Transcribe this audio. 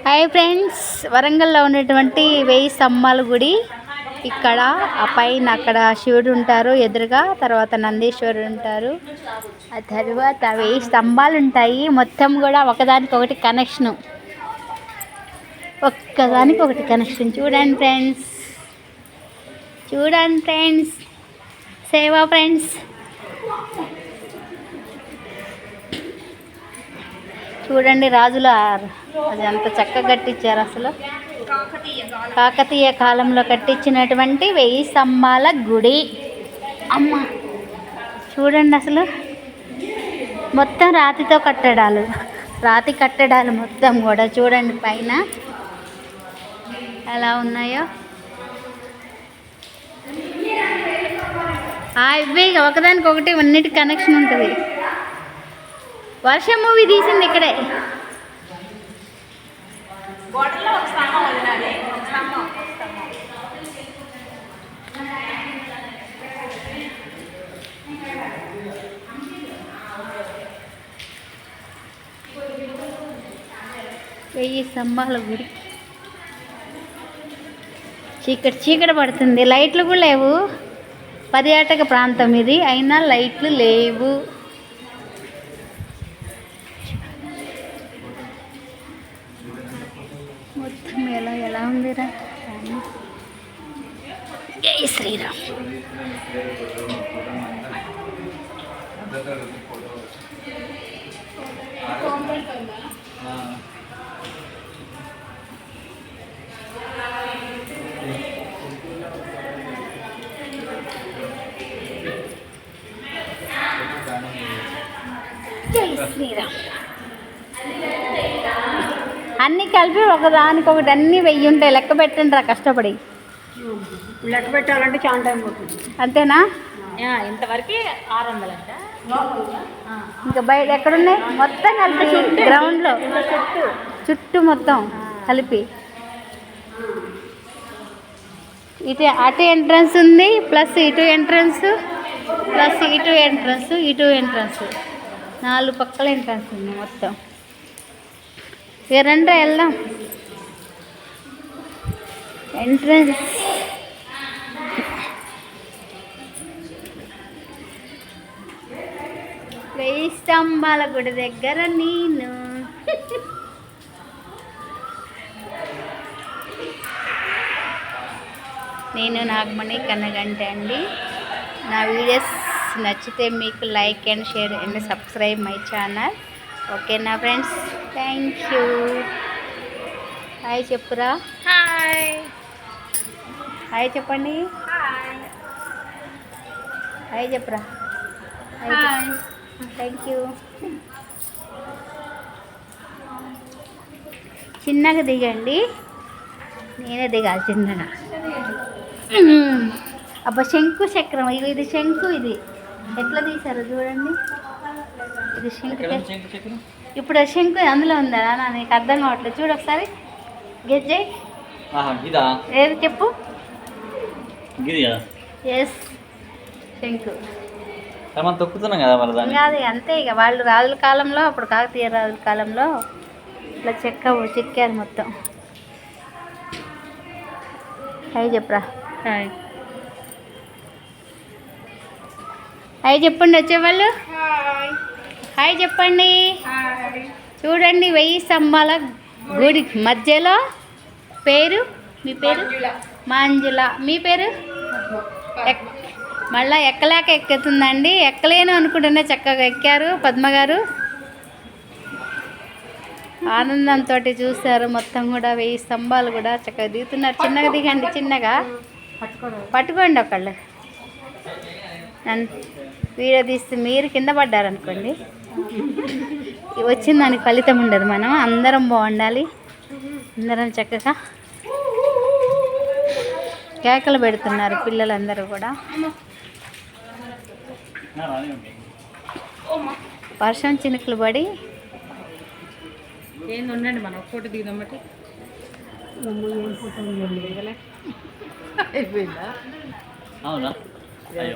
Hi friends, వరంగల్లో ఉన్నటువంటి 1000 స్తంభాల గుడి. ఇక్కడ ఆ పైన అక్కడ శివుడు ఉంటారు ఎదురుగా, తర్వాత నందీశ్వరుడు ఉంటారు, ఆ తర్వాత 1000 స్తంభాలు ఉంటాయి. మొత్తం కూడా ఒకదానికొకటి కనెక్షను, ఒక్కదానికొకటి కనెక్షన్. చూడండి ఫ్రెండ్స్, చూడండి ఫ్రెండ్స్, సేవా ఫ్రెండ్స్. చూడండి రాజుల అది అంత చక్కగా కట్టించారు. అసలు కాకతీయ కాలంలో కట్టించినటువంటి 1000 స్తంభాల గుడి. అమ్మ చూడండి, అసలు మొత్తం రాతితో కట్టడాలు, రాతి కట్టడాలు మొత్తం కూడా. చూడండి పైన ఎలా ఉన్నాయో. ఇవి ఒకదానికొకటి అన్నిటి కనెక్షన్ ఉంటుంది. వర్షం మూవీ తీసింది ఇక్కడే. వెయ్యి స్తంభాల గుడి. చీకటి పడుతుంది, లైట్లు కూడా లేవు. పర్యాటక ప్రాంతం ఇది, అయినా లైట్లు లేవు. మొత్తం ఎలా ఉందిరా. జై శ్రీరామ్. జై శ్రీరామ్. అన్నీ కలిపి ఒకదానికొకటి అన్నీ 1000 ఉంటాయి. లెక్క పెట్టండి రా, కష్టపడి లెక్క పెట్టాలంటే చాలా టైం పడుతుంది. అంతేనా? ఇంతవరకు 600 అంట. ఇంకా బయట ఎక్కడున్నాయి? మొత్తం కలిపి గ్రౌండ్లో చుట్టూ మొత్తం కలిపి. అటు ఎంట్రన్స్ ఉంది, ప్లస్ ఇటు ఎంట్రన్స్, ప్లస్ ఇటు ఎంట్రన్స్, ఇటు ఎంట్రన్స్, 4 పక్కల ఎంట్రన్స్ ఉంది మొత్తం. ఇక రండి వెళ్దాం. ఎంట్రన్స్ వెయ్యి స్తంభాల గుడి దగ్గర నేను నాగమణి కన్నగంట అండి. నా వీడియోస్ నచ్చితే మీకు like and share and subscribe my channel. ఓకేనా ఫ్రెండ్స్? Thank you. హాయ్ చెప్పురా. హాయ్ చెప్పండి. హాయ్ చెప్పురా. Thank you. చిన్నగా దిగండి, నేనే దిగాలి చిన్నగా. అబ్బా శంకు చక్రం, ఇది శంకు. ఇది ఎట్లా తీసారో చూడండి. ఇది శంకు. ఇప్పుడు శంకు అందులో ఉందా? నీకు అర్థం కావట్లేదు. చూడు ఒకసారి. గెజ్జయ్ ఏది చెప్పు. ఎస్, శంకు తొక్కుతున్నాం కదా మరి. అది అంతే ఇక. వాళ్ళు రాజుల కాలంలో, అప్పుడు కాకతీయ రాజుల కాలంలో ఇట్లా చెక్కారు మొత్తం. హాయ్ చెప్పరా. హాయ్ చెప్పండి వచ్చేవాళ్ళు. హాయ్ చెప్పండి. చూడండి 1000 స్తంభాల గుడి మధ్యలో పేరు. మీ పేరు? మంజుల. మీ పేరు? మళ్ళీ ఎక్కలేక ఎక్కుతుందండి. ఎక్కలేను అనుకుంటేనే చక్కగా ఎక్కారు పద్మ గారు. ఆనందంతో చూస్తారు మొత్తం కూడా. 1000 స్తంభాలు కూడా చక్కగా దిగుతున్నారు. చిన్నగా దిగండి, చిన్నగా పట్టుకోండి ఒకళ్ళు. వీడియో తీస్తే మీరు కింద పడ్డారనుకోండి, వచ్చిన దానికి ఫలితం ఉండదు. మనం అందరం బాగుండాలి. అందరం చక్కగా కేకలు పెడుతున్నారు పిల్లలందరూ కూడా. వర్షం చినుకులు పడి. ఏంది ఉండండి, మనం ఫోటో దిగుదాం బట్టి. అయిపోయిందా? అవునా?